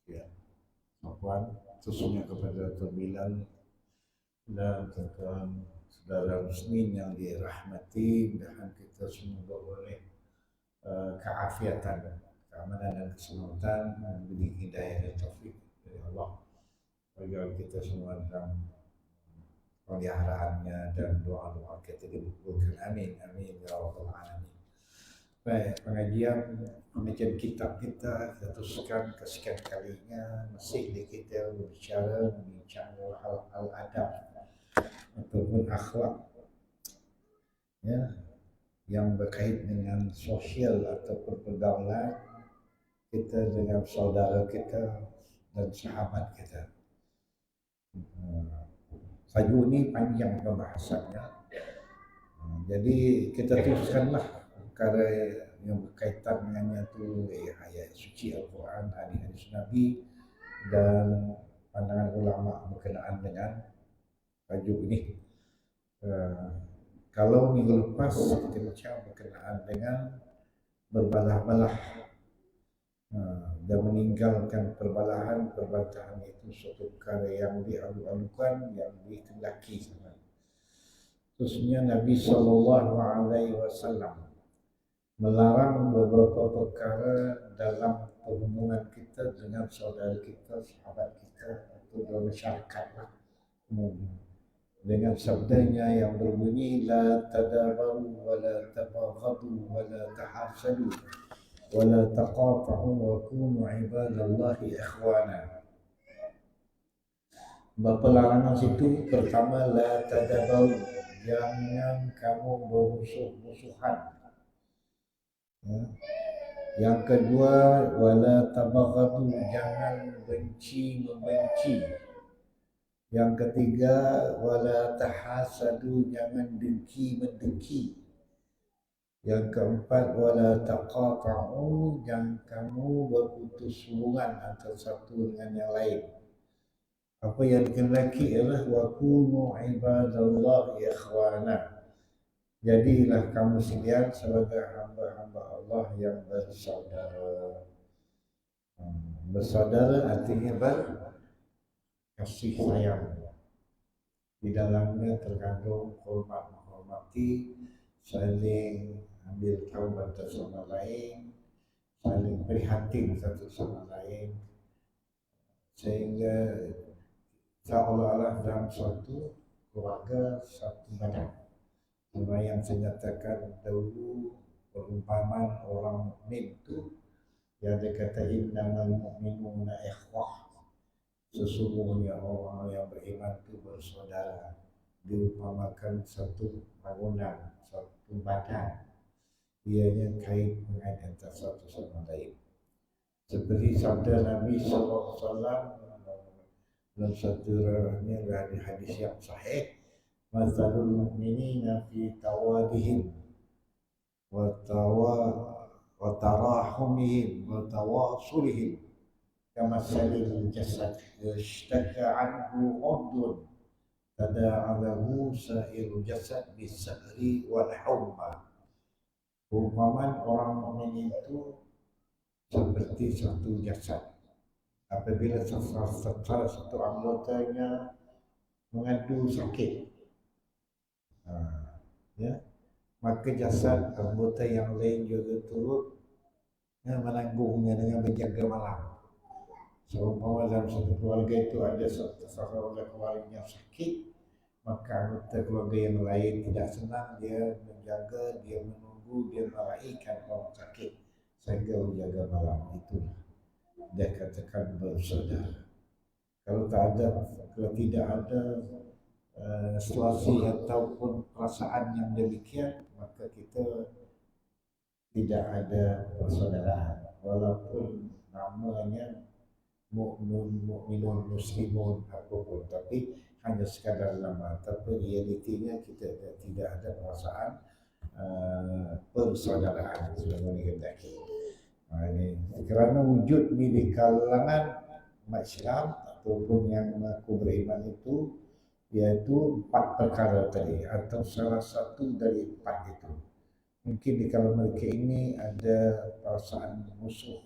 Ya, Afwan, khususnya kepada Tuan Bilal dan tuan saudara muslimin yang dirahmati, dan kita semoga oleh keafiatan, keamanan dan keselamatan, dan beri hidayah dan taufik dari Allah agar kita semua dalam peliharaannya dan doa-doa kita dibukul. Amin, amin ya rabbal alamin. Baik, pengajian kitab kita teruskan kesekian kalinya masih kita membincang hal-hal adab ataupun akhlak, ya, yang berkait dengan sosial ataupun pergaulan kita dengan saudara kita dan sahabat kita. Saja ini panjang pembahasannya. Jadi kita teruskanlah perkara yang berkaitan dengannya tu ayat suci Al-Quran, hadis Nabi dan pandangan ulama berkenaan dengan tajuk ini. Kalau minggu lepas kita bincang berkenaan dengan berbalah-balah dan meninggalkan perbantahan itu suatu perkara yang dialu-alukan, yang ditindaki. Khususnya Nabi SAW melarang beberapa perkara dalam hubungan kita dengan saudara kita, sahabat kita atau dalam masyarakat dengan sabdanya yang berbunyi la tadabaru wa la tabaghadu wa la tahasadu wa la taqata'u wa kunu ibadallahi ikhwana. Berpelarangan situ pertama la tadabaru, jangan kamu bermusuh-musuhan. Yang kedua wala tabaghadu, jangan benci membenci. Yang ketiga wala tahasadu, jangan dengki mendengki. Yang keempat wala taqata'u, jangan kamu berputus hubungan antara satu dengan yang lain. Apa yang dikehendaki ialah wa kunu ibadallahi ikhwana. Jadilah kamu sekalian sebagai hamba-hamba Allah yang bersaudara. Bersaudara artinya berkasih sayang. Di dalamnya terkandung hormat menghormati, saling ambil tahu antara sama lain, saling prihatin satu sama lain, sehingga seolah-olah dalam suatu keluarga, satu badan. Cuma yang saya nyatakan dahulu perumpamaan orang mukmin itu yang dikata innamal mu'minuna ikhwah, sesungguhnya orang yang beriman itu bersaudara, diumpamakan satu bangunan, satu badan, ianya kait mengenai antara satu sama lain. Seperti sabda Nabi SAW dalam satu hadis yang sahih, masalul mu'minina fi tawadihim wa tarahumihim wa tawasulihim kamasalil jasad ishtaka anhu udhun tada'a lahu sa'irul jasad bisahri wal humma. Perumpamaan orang mukmin itu seperti satu jasad. Apabila salah satu anggotanya mengadu sakit, ya, maka jasad anggota yang lain juga turut menanggungnya dengan menjaga malam. Seumpama dalam satu keluarga itu ada salah keluarga yang sakit, maka anggota keluarga yang lain tidak senang, dia menjaga, dia menunggu, dia meraihkan orang sakit sehingga menjaga malam. Itulah dia katakan bersaudara. Kalau tidak ada situasi ataupun perasaan yang demikian, maka kita tidak ada persaudaraan. Walaupun namanya mukminun muslimun apapun, tapi hanya sekadar nama, tapi realitinya kita tidak ada perasaan persaudaraan sebagaimana dikehendaki. Ini kerana wujud di kalangan umat Islam ataupun yang mengaku beriman itu, yaitu 4 perkara tadi atau salah satu dari 4 itu. Mungkin di kalangan mereka ini ada perasaan memusuh,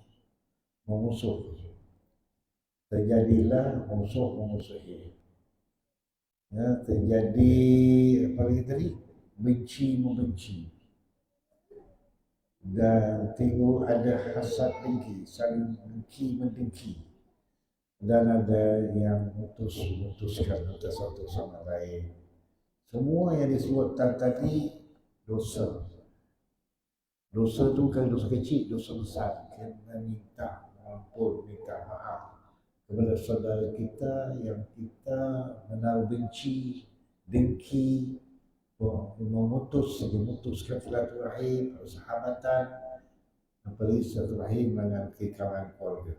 terjadilah musuh memusuhi. Ya, terjadi apa lagi tadi? Benci membenci. Dan timbul ada hasad dengki, saling dengki mendengki. Dan ada yang memutuskan antara satu sama lain. Semua yang disebutkan tadi dosa. Dosa itu bukan dosa kecil, dosa besar. Kena minta ampun, minta maaf kepada saudara kita yang kita menaruh benci, dengki, memutuskan silaturahim, persahabatan, apalagi silaturahim dengan kawan keluarga.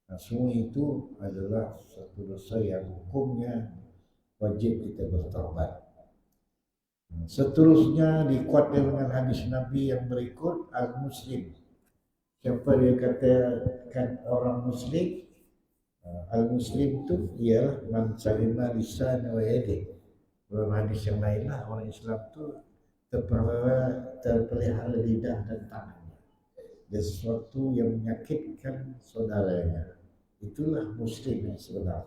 Nah, semua itu adalah satu dosa yang hukumnya wajib kita bertaubat. Seterusnya dikuatkan dengan hadis Nabi yang berikut, al-Muslim. Siapa dia katakan orang Muslim? Al-Muslim itu ialah man salima lisan wa yadi. Dalam hadis yang lainlah orang Islam itu terpelihara lidah dan tangannya. Dan sesuatu yang menyakitkan saudaranya. Itulah Muslim yang sebenar.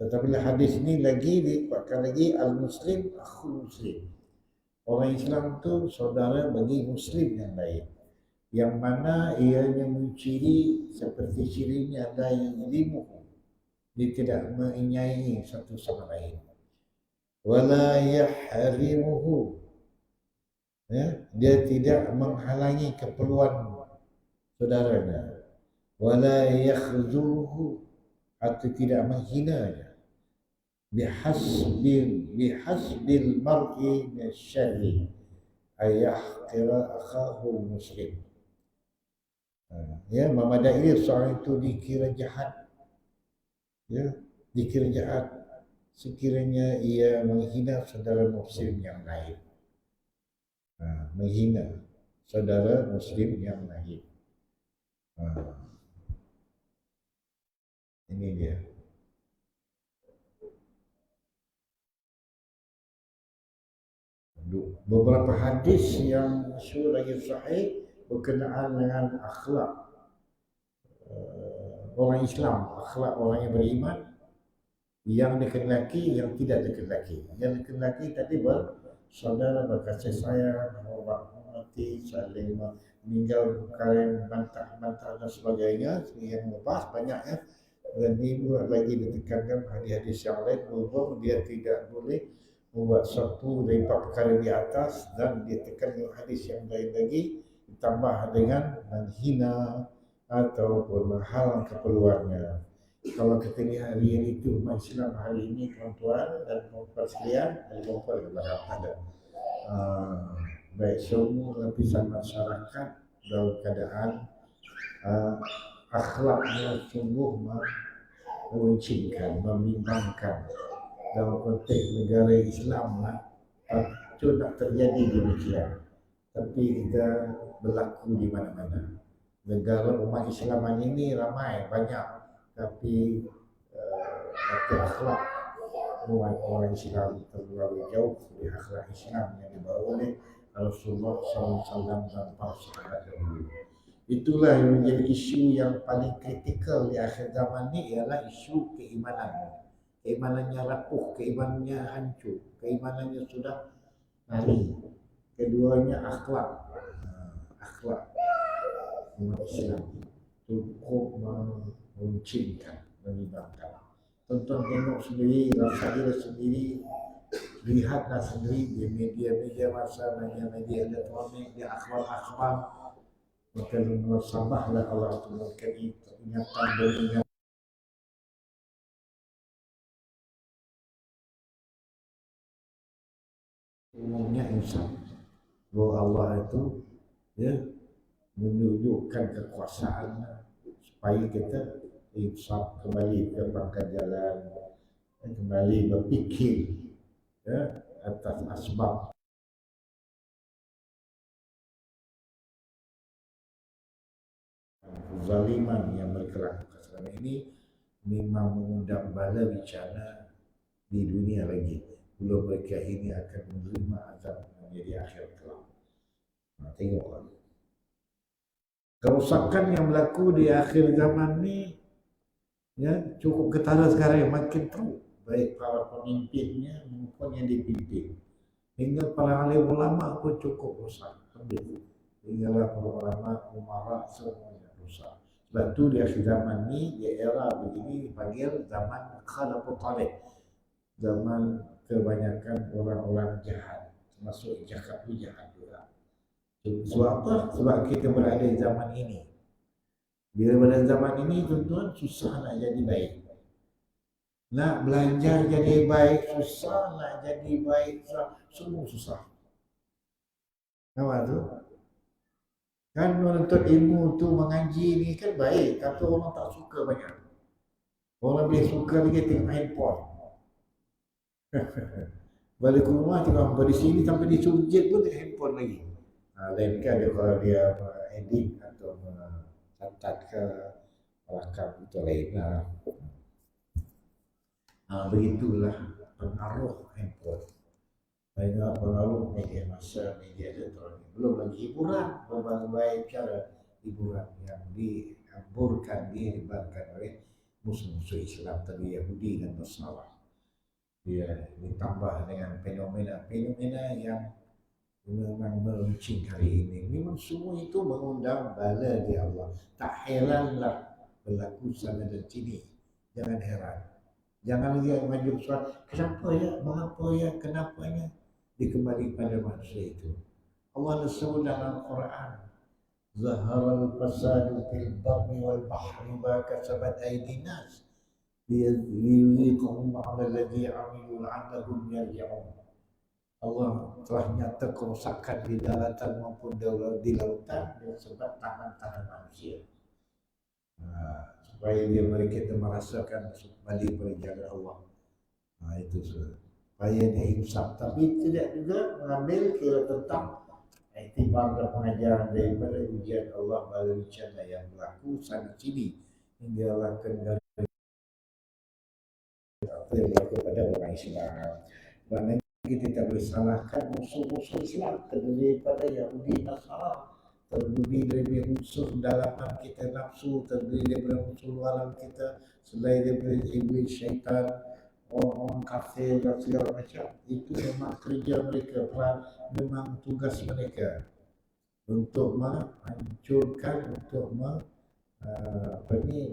Tetapi hadis ini lagi dikuatkan lagi al-Muslim akhul Muslim. Orang Islam itu saudara bagi Muslim yang lain. Yang mana ianya menciri seperti cirinya ada yang limuhu. Dia tidak menyayangi satu sama lain. Wala yahrimuhu. Ya, dia tidak menghalangi keperluan saudaranya. Wala yakhzuluhu, atau tidak menghinanya. Bihasbil mar'i min syarri ayahqira akhahu muslim. Ya, memadai seorang itu dikira jahat. Ya, dikira jahat sekiranya ia menghina saudara muslim yang lain. Menghina saudara muslim yang lain. Ini dia. Beberapa hadis yang masyhur lagi sahih berkenaan dengan akhlak orang Islam, akhlak orang yang beriman, yang laki-laki, yang tidak laki-laki. Yang laki-laki tadi bersaudara, berkasih sayang, menghormati, saling meninggal perkara bantah-bantah dan sebagainya, yang lepas banyak ya. Dan ini lagi ditekankan hadis-hadis yang lain, bahwa dia tidak boleh membuat satu daripada perkara di atas, dan ditekan dengan hadis yang lain lagi ditambah dengan menghina ataupun menghalang keperluannya. Kalau kita lihat hari itu umat Islam hari ini, tuan-tuan dan puan-puan sekalian, dan puan-puan yang ada baik semua lapisan masyarakat dalam keadaan akhlaknya sungguh meruncingkan, membimbangkan. Dalam konteks negara Islam itu tak terjadi demikian, tapi kita berlaku di mana-mana. Negara umat Islam ini ramai, banyak, tapi akhlak orang Islam terlalu jauh dari akhlak Islam yang dibawa oleh Rasulullah SAW dan para sahabat dahulu. Itulah yang menjadi isu yang paling kritikal di akhir zaman ini, ialah isu keimanan. Keimanannya rapuh, keimanannya hancur, keimanannya sudah lari. Keduanya akhlak. Akhlak umat Islam cukup meruncingkan, menibangkan. Tonton tengok sendiri, rasakan sendiri, lihatlah sendiri di media-media masa, media elektronik, di akhbar-akhbar. Maka sabahlah Allah untuk memberikan ingatan dan ingatan. Umumnya insan bahwa Allah itu ya menunjukkan kekuasaan supaya kita insaf kembali ke pangkal jalan, kembali berfikir ya atas asbab zaliman yang mereka lakukan selama ini. Memang mengundang bala bencana di dunia lagi. Belum mereka ini akan menerima azab menjadi akhir kelak. Tengoklah kerusakan yang berlaku di akhir zaman ini Ya, cukup ketara sekarang yang makin teruk, baik para pemimpinnya maupun yang dipimpin. Hingga para alim ulama pun cukup rusak. Hinggalah para ulama, umara semuanya rusak. Sebab itu di akhir zaman ini, di era begini dipanggil zaman khalaqut talib. Zaman kebanyakan orang-orang jahat, termasuk jahat pun jahat juga. Sebab apa? Sebab kita berada di zaman ini. Bila pada zaman ini tuan-tuan susah nak jadi baik. Nak belajar jadi baik susah, nak jadi baik susah, semua susah. Apa tu? Kan menuntut ilmu tu mengaji ni kan baik, tapi orang tak suka banyak. Orang lebih suka lagi tengok handphone. Balik ke rumah tengok di sini sampai di sujud pun tengok handphone lagi. Lain kan dia kalau dia edit atau catat ke rakam itu lain lah. Begitulah pengaruh handphone. Banyak pengaruh media massa, media elektronik. Belum lagi hiburan, berbagai cara hiburan yang dihamburkan, dihebarkan oleh musuh-musuh Islam tadi, Yahudi dan Nasara. Dia ditambah dengan fenomena-fenomena yang memang meruncing hari ini. Memang semua itu mengundang bala di Allah. Tak heranlah berlaku sana dan sini. Jangan heran. Jangan lagi maju soal kenapa ya, mengapa ya, kenapanya. Dikembali pada manusia itu. Allah sebut dalam Quran, Zaharal fasadu fil barri wal bahri ma kasabat aydin nas liyuziqahum ba'da alladhi 'amilu la'allahum yarji'un. Allah telah nyata kerusakan di daratan maupun di lautan sebab tangan-tangan manusia. Supaya mereka itu merasakan kembali pada Allah. Itu supaya dia insaf, tapi tidak juga mengambil kira tentang iktibar dan pengajaran daripada ujian Allah melalui cara yang berlaku sana sini hingga Allah kendali apa yang berlaku pada orang Islam. Kerana kita tak boleh salahkan musuh-musuh Islam, terdiri daripada Yahudi Nasara, terdiri dari unsur dalaman kita nafsu, terdiri daripada unsur luaran kita, selain daripada iblis, syaitan, orang kafir dan segala macam. Itu memang kerja mereka, memang tugas mereka untuk menghancurkan, untuk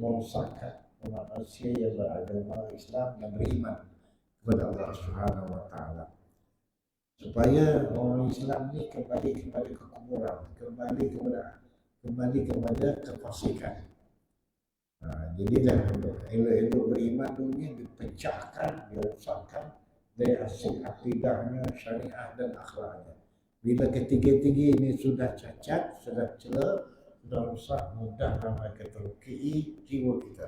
merosakkan manusia yang beragama Islam yang beriman kepada Allah Subhanahu wa taala. Supaya orang Islam ni kembali kepada kekufuran, kembali kepada kefasikan. Jadilah elok-elok beriman dunia dipecahkan, dirosakkan dari hasil akidahnya, syariah dan akhlaknya. Bila ketiga-tiga ini sudah cacat, sudah celah, sudah rusak, mudah mereka terlukai jiwa kita.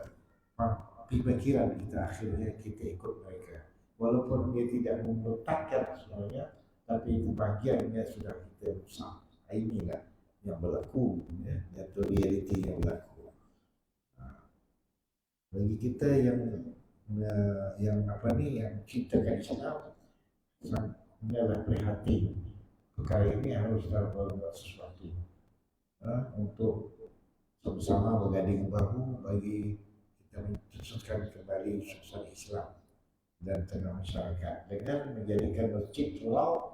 Pikiran kita akhirnya kita ikut mereka. Walaupun dia tidak memberontakkan sebenarnya, tapi itu bagiannya sudah kita rusak. Inilah yang berlaku, ya, atau realiti yang berlaku. Bagi kita yang cintakan Islam, sangatlah prihatin. Perkara ini harus berbuat sesuatu untuk sama-sama berganding bahu bagi kita mencetuskan kembali suasana Islam dan tengah masyarakat dengan menjadikan masjid pulau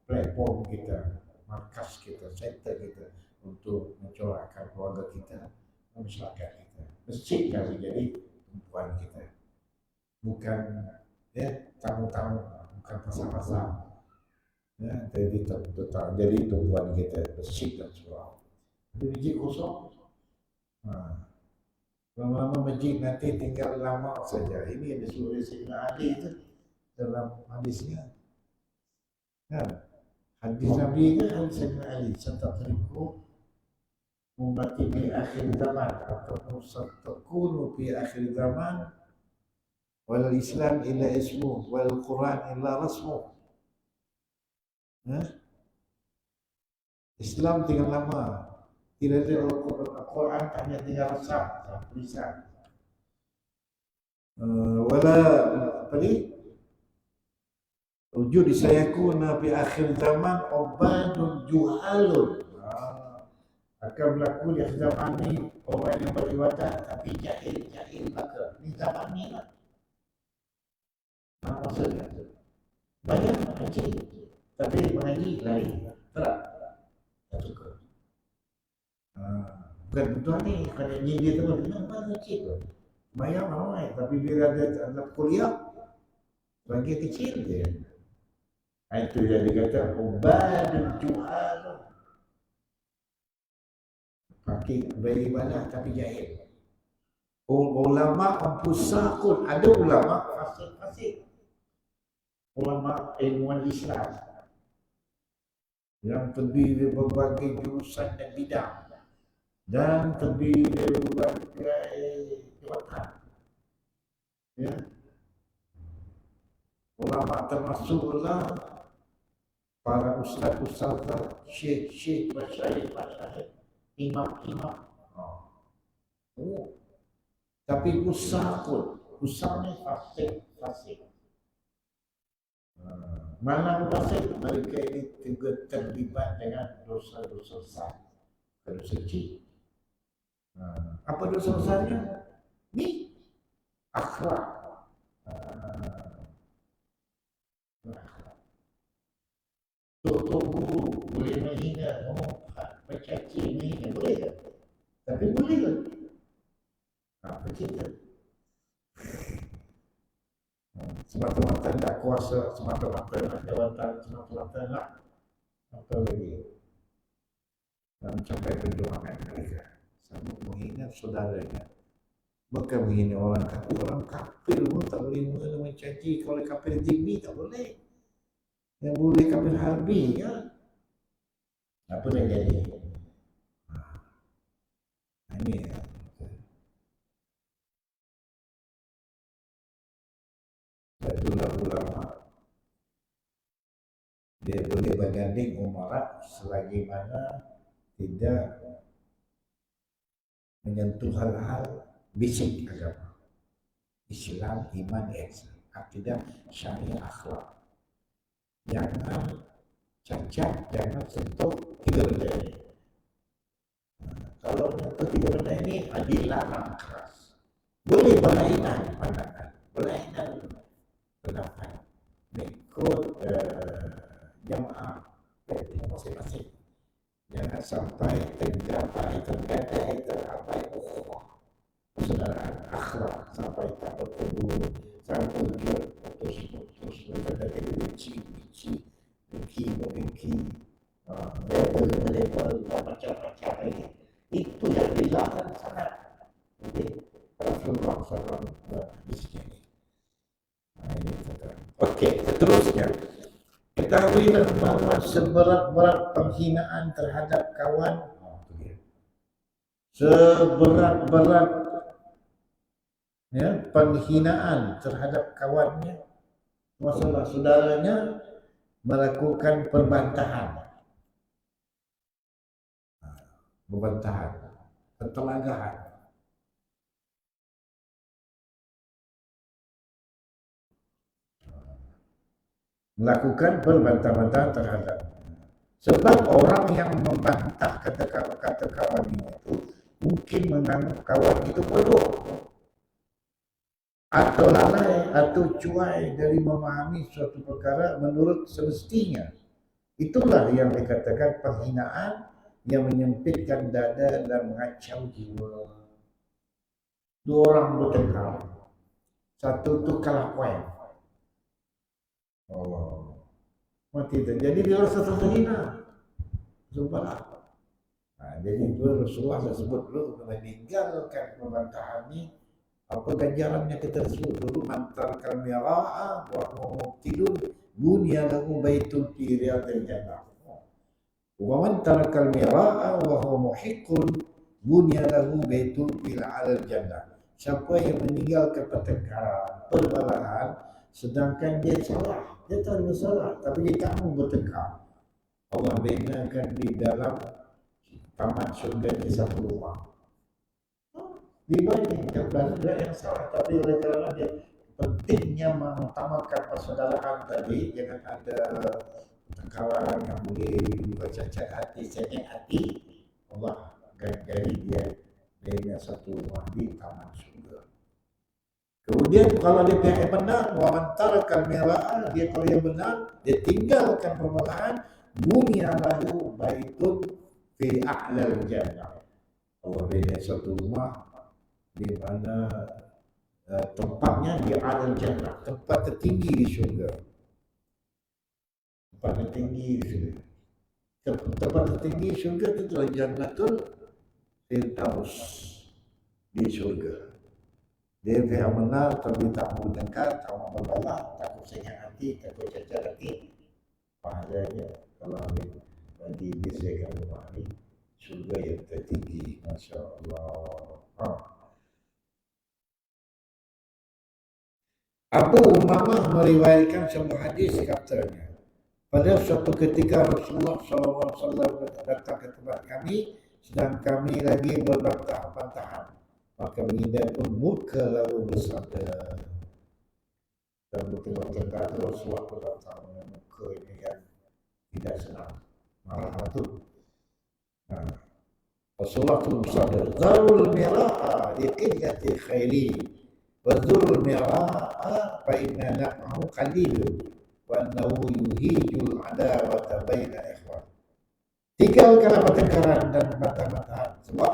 platform kita, markas kita, center kita untuk mencorakkan keluarga kita, masyarakat kita. Masjid kan menjadi tumpuan kita, bukan tamu-tamu, bukan pasar-pasar. Jadi jadi tumpuan kita, masjid dan surau. Masjid kosong, lama-lama masjid nanti tinggal lama saja. Ini yang disuruh Sayyidina Ali itu dalam hadisnya. Hadis Nabi itu hadis Sayyidina Ali, "Satatruku ummati fi akhir zaman atau satakunu fi akhir zaman wal Islam illa ismu wal Quran illa rasmu." Islam tinggal lama, tidak ada Al-Quran, hanya tinggal rasam, tulisan. Wala apa ni? Wujud sayakuna fi akhir zaman ubadun juhalun. akan berlaku di zaman ini orang yang beribadah tapi jahil maka di zaman ini lah. Maksudnya banyak kecil tapi mengaji lari tak suka. Bukan betul ni kalau dia tu mana kecil banyak ramai tapi bila ada anak kuliah bagi kecil dia. Itu yang dikata ubadul juhal. Pakai beribadah tapi jahil. Ulama pusakun, ada ulama fasik. Ulama ilmuwan Islam yang terdiri dari berbagai jurusan dan bidang dan terdiri dari berbagai jabatan. Ya. Ulama termasuklah para ustaz, syekh, masyayikh, imam. Tapi usah ni fasik. Mana fasik? Mereka ini juga terlibat dengan dosa-dosa besar, dosa kecil. Apa dosa besarnya? Ni akhlak. Tok guru boleh menghina, mencaci, menghina boleh tak? Tapi boleh tak? Apa cerita? Semata-mata nak kuasa, semata-mata nak jawatan, semata-mata nak apa lagi? Dan mencapai perjuangan mereka. Sama menghina saudaranya. Bukan menghina orang kafir pun tak boleh mencaci. Kalau kafir zimmi tak boleh. Yang boleh kafir harbi ya. Apa yang jadi? Ini ya. Ulama dia boleh berganding umarat selagi mana tidak menyentuh hal-hal basic agama Islam, iman, ihsan, akidah, syariah, akhlak. Jangan cacat, jangan sentuh tiga benda ini. Kalau menyentuh tiga benda ini dilarang keras. Boleh berlainan pandangan, berlainan pendapat mengikut jamaah masing-masing. Jangan sampai tergapai persaudaraan akhlak sampai tak bertemu sampai terus berkata benci level macam-macam ini. Itu yang dilarang sangat. Jadi Rasulullah SAW di sini. Okey, seterusnya ketahuilah bahawa seberat-berat penghinaan terhadap kawan, seberat-berat ya, penghinaan terhadap kawannya, masalah saudaranya, melakukan perbantahan, pentelagahan. Melakukan perbantah-bantahan terhadap. Sebab orang yang membantah kata kawannya itu mungkin menganggap kawan itu bodoh atau lalai atau cuai dari memahami suatu perkara menurut semestinya. Itulah yang dikatakan penghinaan yang menyempitkan dada dan mengacau jiwa. Dua orang bertengkar, satu tu kalah poin. Mati terjadi dia rasa terhina. Sumpahlah. Jadi itu Rasulullah sebut dulu meninggalkan perbantahan ini. Apa ganjarannya kita sebut dulu mantar kalmira'a wa muqtilun bunya lahu baitun fi riyadil jannah. Wa mantar kalmira'a wa muhiqqun bunya lahu baitun fil 'alal jannah. Siapa yang meninggalkan pertengkaran, perbalahan sedangkan dia salah, dia tak ada masalah tapi dia tak mau bertengkar, Allah binakan di dalam taman syurga di satu rumah. Dibandingkan benda yang salah, tapi oleh kerana dia pentingnya mengutamakan persaudaraan tadi, jangan ada pertengkaran yang boleh cacat hati, Allah jadi dia punya satu rumah di taman surga. Kemudian kalau dia pihak yang benar, wa man tarakal mira'ah, dia kalau yang benar, dia tinggalkan permulaan, bunya lahu baitun fi a'lal jannah. Allah beri satu rumah di mana tempatnya di a'lal jannah, tempat tertinggi di syurga. Tempat tertinggi di syurga. Tempat tertinggi di syurga itu adalah Jannatul Firdaus di syurga. Dia pihak benar tapi tak mau dekat, tak mau berbalah, takut sakit hati, takut cacat hati. Pahalanya kalau dibiasakan rumah ini surga yang tertinggi, Masya Allah. Abu Umamah meriwayatkan sebuah hadis katanya, pada suatu ketika Rasulullah SAW datang ke tempat kami, sedang kami lagi berbantah-bantahan. Maka baginda pun murka lalu bersabda, dan betul-betul kata Rasulullah datang dengan muka ini yang tidak senang, marah itu. Rasulullah pun bersabda, Zarul mira'a liqillati khairi wa dzurul mira'a fa inna naf'ahu qalilun wa annahu yuhijul adawata baina ikhwan. Tinggalkanlah pertengkaran dan bantah-bantahan, sebab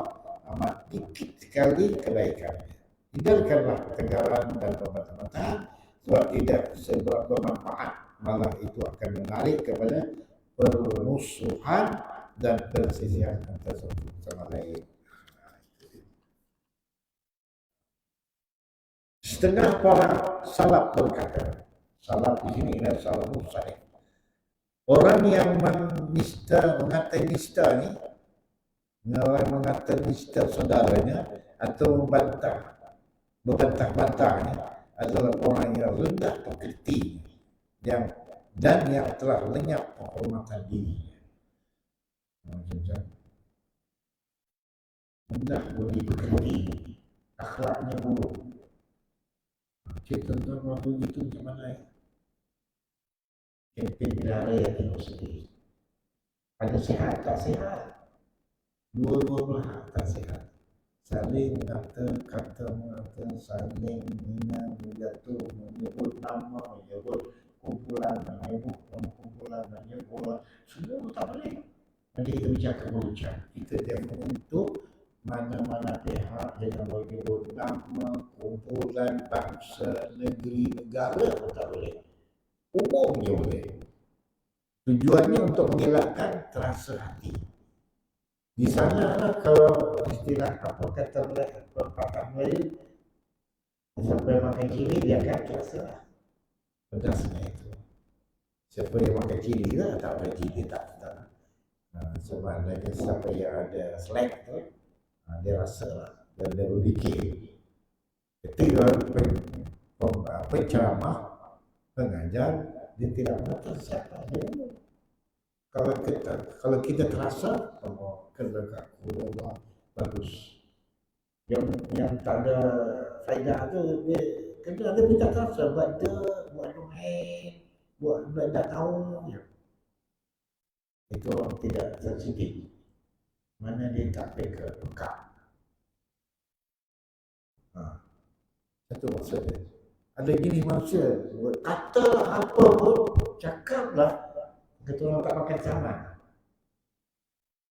amat dikit sekali kebaikannya. Tinggalkanlah pertengkaran dan pembantah-bantahan, sebab tidak seberapa manfaat, malah itu akan menarik kepada permusuhan dan persisihan antara satu sama lain. Setengah para salaf berkata, salaf di sini adalah salafus salih. Orang yang mengatai nista ni, orang mengatai nista saudaranya atau membantah-bantahnya adalah orang yang rendah pekerti dan yang telah lenyap penghormatan dirinya. Rendah budi pekerti, akhlaknya buruk. Cerita tentang waktu itu gimana ya? Kempen berada yang tengok sedih. Ada sihat, tak sihat. Dua-dua belah tak sihat. Saling kata-kata mengata, saling menghina, menjatuh, menyebut nama, menyebut kumpulan, menyebut semua tak boleh. Nanti kita bercakap. Kita jangan untuk mana-mana pihak dengan menyebut nama, kumpulan, bangsa, negeri, negara pun tak boleh. Umumnya boleh. Tujuannya untuk mengelakkan terasa hati. Di sana kalau istilah apa kata perkataan Melayu, siapa yang makan cili dia akan terasa pedasnya itu. Siapa yang makan cili lah tak makan cili tak. Sebenarnya siapa yang ada slack tu, dia rasa lah dan dia berfikir. Ketika penceramah pengajar dia tidak mengajar siapa dia. Kalau kita terasa kerja Allah bagus. Yang tak ada faedah tu dia kena ada kita terasa buat doain, buat tak tahu ya. Itu orang tidak sensitif. Mana dia tak peka. Itu maksudnya. Ada gini manusia, katalah apa pun, cakaplah. Kata orang tak pakai zaman.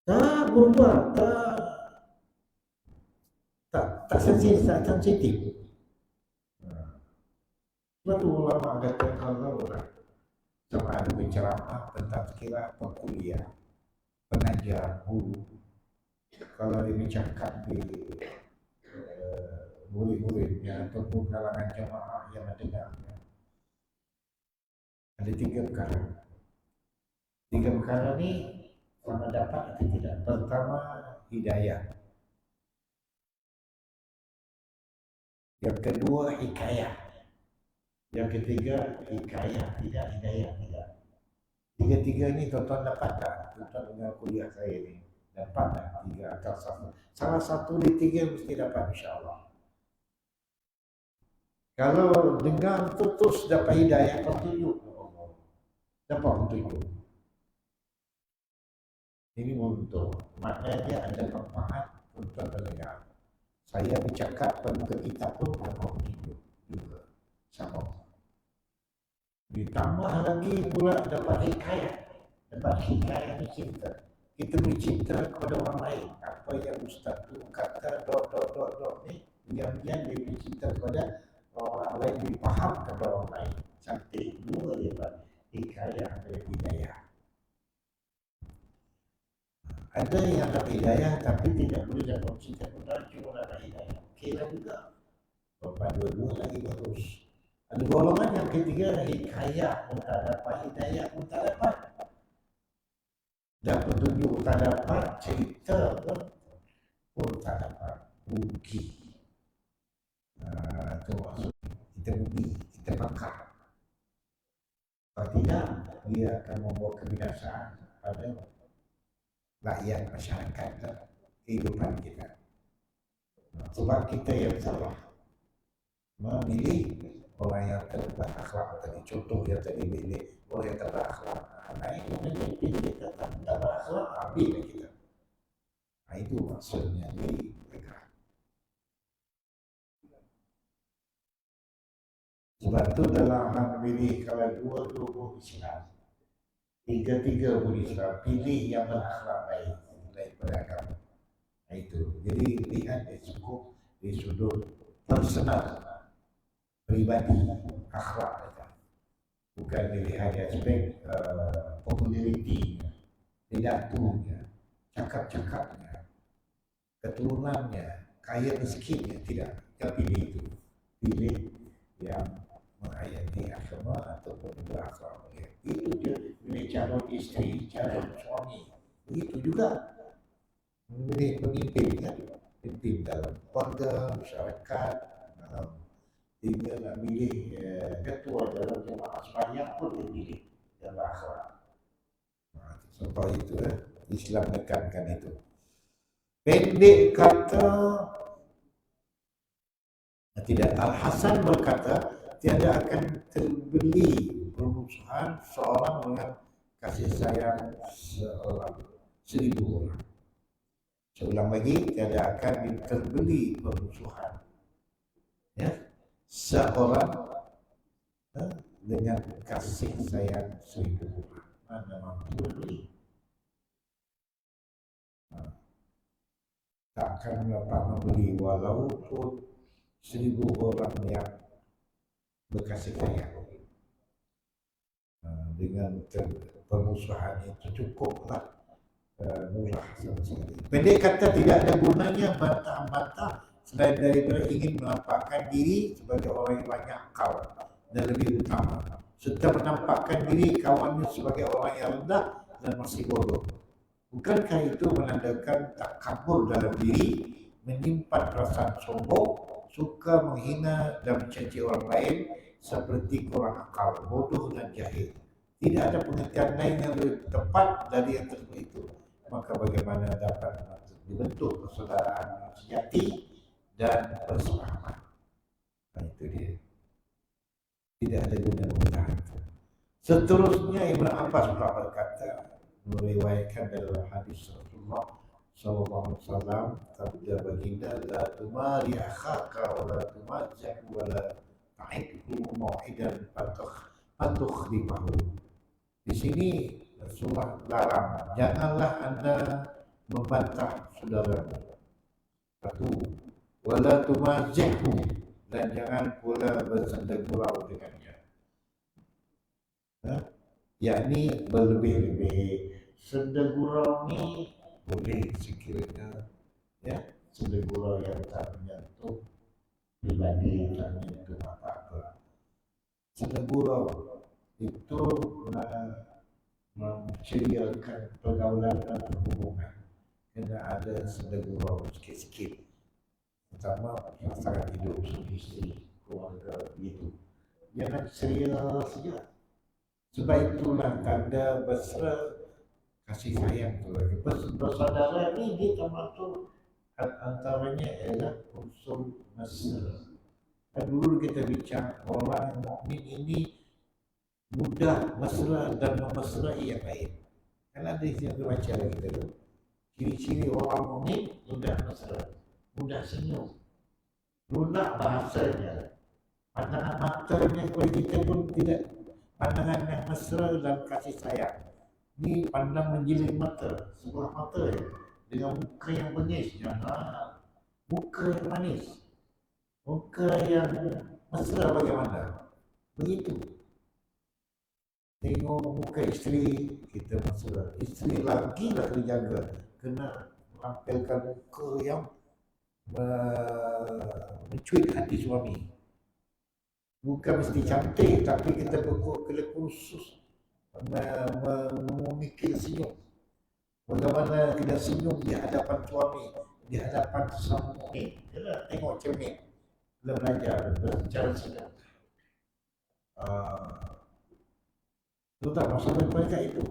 Tak berubah, tak sensitif. Sebab tu ulama kata kalau orang sama ada berceramah tentang kira kuliah, pengajar, guru, kalau dia bercakap di murid-muridnya ataupun kalangan jemaah yang mendengarnya, ada 3 perkara. 3 perkara ni sama dapat atau tidak. Pertama, hidayah. Yang kedua, hikayah. Yang ketiga, hikayah, tidak hidayah, tidak. 3 ni tuan-tuan dapat tak? Tuan-tuan dengan kuliah saya ni dapat tak? 3 atau salah satu di 3 mesti dapat, insyaAllah. Kalau dengar terus dapat hidayah, petunjuk dapat petunjuk. Ini untuk maknanya ada manfaat untuk pendengar. Saya bercakap pada kita pun dapat hidup juga sama. Ditambah lagi pula dapat hikayat cerita. Kita bercerita kepada orang lain apa yang Ustaz tu kata ni, diam-diam dia bercerita kepada orang lain, dipaham kepada orang lain. Cantik dua dia buat hikayat dan hidayah. Ada yang dapat hidayah tapi tidak boleh dapat cerita kepada cuma dapat hidayah. Okeylah juga. Bapak dua-dua lagi bagus. Ada golongan yang ketiga, hikayat pun tak dapat, hidayah pun tak dapat. Dan petunjuk tak dapat, cerita pun tak dapat. Rugi. Itu maksud kita rugi, kita bangkang. Kalau tidak, dia akan membawa kebinasaan pada rakyat masyarakat dan kehidupan kita. Sebab kita yang salah memilih orang yang berakhlak tadi. Contoh yang tadi pilih orang yang tak berakhlak, naik yang pilih kita tak berakhlak, habislah kita. Itu maksudnya di mereka. Sebab itu dalam hal memilih, kalau dua Islam, tiga pun Islam, pilih yang berakhlak baik daripada agama. Itu. Jadi lihat cukup di sudut personal, pribadi, akhlak mereka. Bukan dilihat di aspek populariti, pidatonya, cakap-cakapnya, keturunannya, kaya miskinnya, tidak. Kita pilih itu. Pilih yang menghayati agama ataupun berakhlak. Itu dia pilih calon isteri, calon suami. Begitu juga memilih pemimpin, kan? Pemimpin dalam keluarga, masyarakat, hingga nak pilih ketua dalam jemaah sembahyang pun dia pilih yang berakhlak. Sampai itu Islam menekankan itu. Pendek kata, tidak. Al-Hasan berkata, tiada akan terbeli permusuhan seorang dengan kasih sayang seorang 1000 orang. Seulang lagi, tiada akan terbeli permusuhan seorang dengan kasih sayang 1000 orang. Mana mampu beli? Tak akan dapat membeli walaupun 1000 orang yang berkasih sayang. Dengan permusuhan itu cukuplah murah sama sekali. Pendek kata, tidak ada gunanya bantah-bantah selain daripada ingin menampakkan diri sebagai orang yang banyak akal dan lebih utama, serta menampakkan diri kawannya sebagai orang yang rendah dan masih bodoh. Bukankah itu menandakan takabur dalam diri, menyimpan perasaan sombong, suka menghina dan mencaci orang lain seperti kurang akal, bodoh dan jahil? Tidak ada pengertian lain yang lebih tepat dari yang tersebut itu. Maka bagaimana dapat dibentuk persaudaraan sejati dan persepahaman? Itu dia. Tidak ada guna mudahan. Seterusnya Ibn Abbas berkata, meriwayatkan dalam hadis Rasulullah sallallahu alaihi wasallam, sabda baginda, la tumari akhaka wa la tumajjah wa la ta'idhu mau'idan fatukhlifahu. Di sini Rasulullah larang, janganlah anda membantah saudaramu. Satu, wala tumajjahhu, dan jangan pula bersenda gurau dengannya. Yakni berlebih-lebih. Senda gurau ni boleh sekiranya senda gurau yang tak menyentuh pribadi, tak menyentuh apa-apa. Senda gurau itu menceriakan pergaulan dan perhubungan. Kena ada senda gurau sikit-sikit, pertama pasangan hidup, isteri, keluarga, begitu. Jangan ceria saja. Sebab itulah tanda mesra kasih sayang tu lagi. Bersaudara ni dia termasuk antaranya ialah unsur mesra. Dulu kita bincang, orang mukmin ini mudah mesra dan memesrai yang lain. Kan ada yang baca lagi tu. Ciri-ciri orang mukmin mudah mesra, mudah senyum, lunak bahasanya, pandangan matanya kepada kita pun tidak pandangan yang mesra dan kasih sayang. Ni pandang menjilat mata, sebuah mata ya, dengan muka yang bengis, jangan muka yang manis, muka yang mesra bagaimana? Begitu. Tengok muka isteri kita mesra, isteri lagi lah dijaga, kena menampilkan muka yang mencuit hati suami. Bukan mesti cantik, tapi kita kena khusus memikir senyum. Bagaimana kita senyum di hadapan suami, di hadapan sesama mukmin. Kita tengok cermin, kita belajar berbicara senyum. Terutama sampai mereka itu.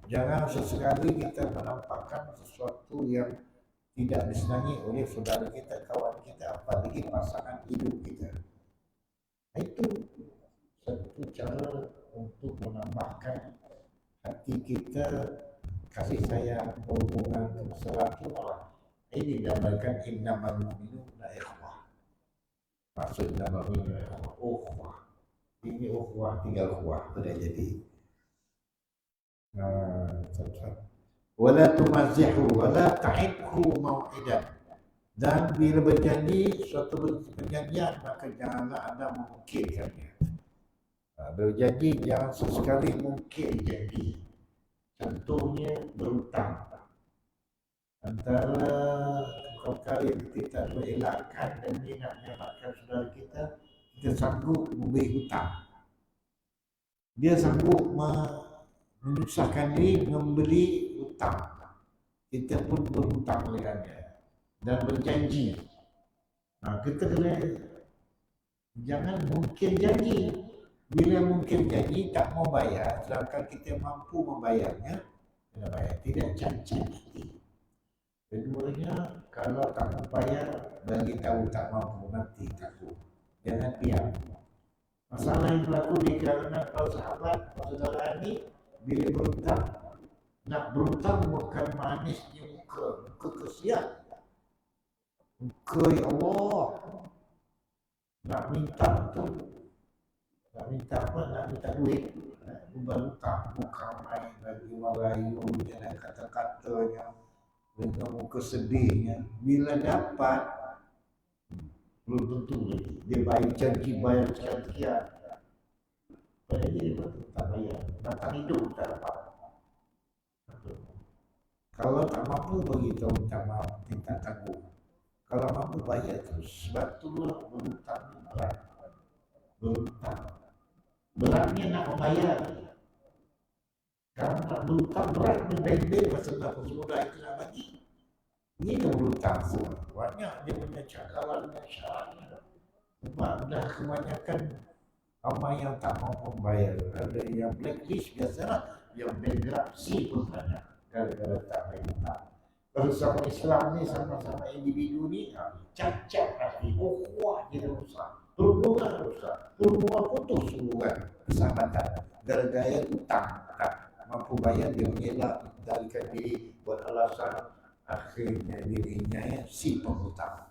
Jangan sesekali kita menampakkan sesuatu yang tidak disenangi oleh saudara kita, kawan kita, apalagi pasangan hidup kita. Itu satu cara untuk menambahkan hati kita kasih sayang, hubungan kemesraan Allah. Ini dinamakan innamal mu'minuna ikhwah. Maksud innamal mu'minuna ikhwah, ukhuwah. Ini ukhuwah tinggal ukhuwah sudah jadi. Wala tumazihu wala ta'idhu mau'idan. Dan bila berjanji suatu perjanjian, maka janganlah anda mengukirkannya. Berjanji jangan sesekali mungkir janji. Contohnya berhutang. Antara kali kita berelakkan dan menyenangkan saudara kita, kita sanggup memberi hutang. Dia sanggup menyusahkan diri membeli hutang. Kita pun berhutang dengannya dan berjanji. Kita kena jangan mungkin janji. Bila mungkin janji tak mau bayar, sedangkan kita mampu membayarnya, kena bayar. Tidak cacat hati. Keduanya, kalau tak mau bayar, bagi tahu tak mampu, nanti takut. Jangan diam. Masalah yang berlaku di kalangan para sahabat, saudara ini, bila berhutang, nak berhutang bukan manisnya muka kesian. Muka ya Allah, nak minta tu, nak minta apa? Nak minta duit, bukan hutang, bukan main lagi merayu dengan kata-katanya, dengan muka sedihnya. Bila dapat, belum tentu lagi. Dia bayar janji bayar sekian. Pada dia tak bayar, datang hidup tak dapat. Kalau tak mampu beritahu minta maaf, minta tanggung. Kalau mampu bayar terus. Sebab itulah berhutang berat. Berhutang beratnya nak membayar. Kalau nak berhutang berat benda-benda masalah semudah itu nak bagi. Ini dah berhutang semua. Banyak dia punya cakaran dan syaratnya. Sebab dah kebanyakan ramai yang tak mampu membayar. Ada yang blacklist biasalah, yang bankruptcy pun banyak. Gara-gara tak bayar hutang. Kalau sama Islam ni, sama-sama individu ni, cacat hati, ukhuwah dia rusak, perhubungan rusak, perhubungan putus hubungan persahabatan. Gara-gara hutang, tak mampu bayar, dia mengelak, darikan diri, buat alasan, akhirnya dirinya si penghutang.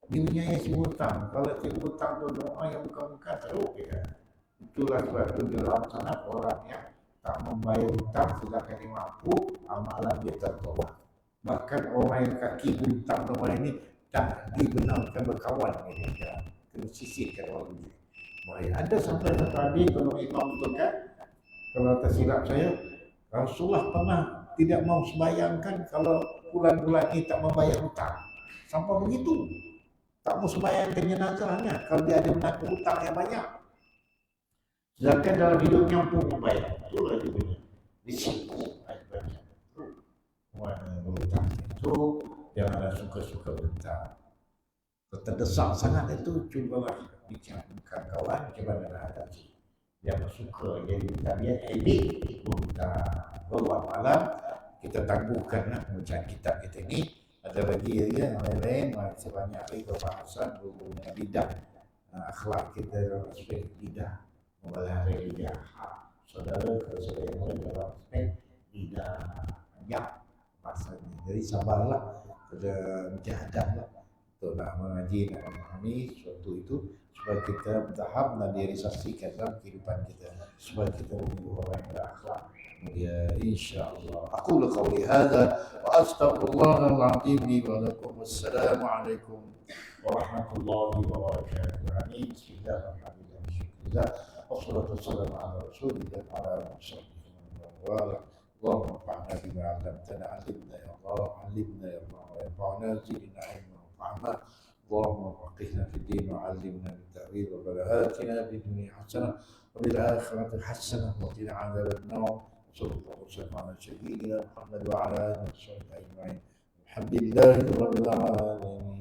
Dirinya si hutang. Kalau si hutang tu doa yang bukan-bukan teruk ya. Itulah sebab itu dalam sanad orang yang tak membayar hutang sedangkan dia mampu, amalan dia tertolak. Bahkan orang yang kaki hutang orang ini tak dibenarkan berkawan dengan dia. Kena sisihkan orang ini. Ada sampai tadi kalau imam betulkan, kalau tersilap saya, Rasulullah pernah tidak mau sembayangkan kalau bulan-bulan ini tak membayar hutang. Sampai begitu. Tak mau sembayangkan jenazahnya kalau dia ada menanggung hutang yang banyak. Sedangkan dalam hidupnya pun membayar. Itulah dia punya. Risiko. Warna berhutang itu janganlah suka-suka berhutang. Kalau terdesak sangat itu, cubalah bincangkan kawan, cubalah hadapi. Jangan suka jadi tabiat habit berhutang. Beruang malam kita tangguhkanlah bacaan kitab kita ini. Ada lagi yang lain-lain, sebanyak lagi pembahasan berhubungan lidah, akhlak kita dalam aspek lidah, memelihara lidah. Saudara, kalau saudara yang dalam aspek tidak banyak masanya. Jadi sabarlah, pada mujahadahlah untuk nak mengaji, nak memahami sesuatu itu supaya kita bertahap dan direalisasikan dalam kehidupan kita, supaya kita menjadi orang yang berakhlak mulia insyaallah. Aku qauli hadza wa astaghfirullahal azim li wa lakum. Wassalamu alaikum warahmatullahi wabarakatuh. Amin. Bismillahirrahmanirrahim. Wassalatu wassalamu ala rasulillah wa ala alihi wa sahbihi. اللهم انفعنا بما علمتنا. علمنا يا الله، علمنا يا الله، وانفعنا زدنا علما وفهما. اللهم فقهنا في الدين وعلمنا بالتأويل. ربنا آتنا في الدنيا حسنة وفي الآخرة حسنة وقنا عذاب النار. وصلى الله وسلم على سيدنا محمد وعلى آله وصحبه أجمعين. الحمد لله رب العالمين.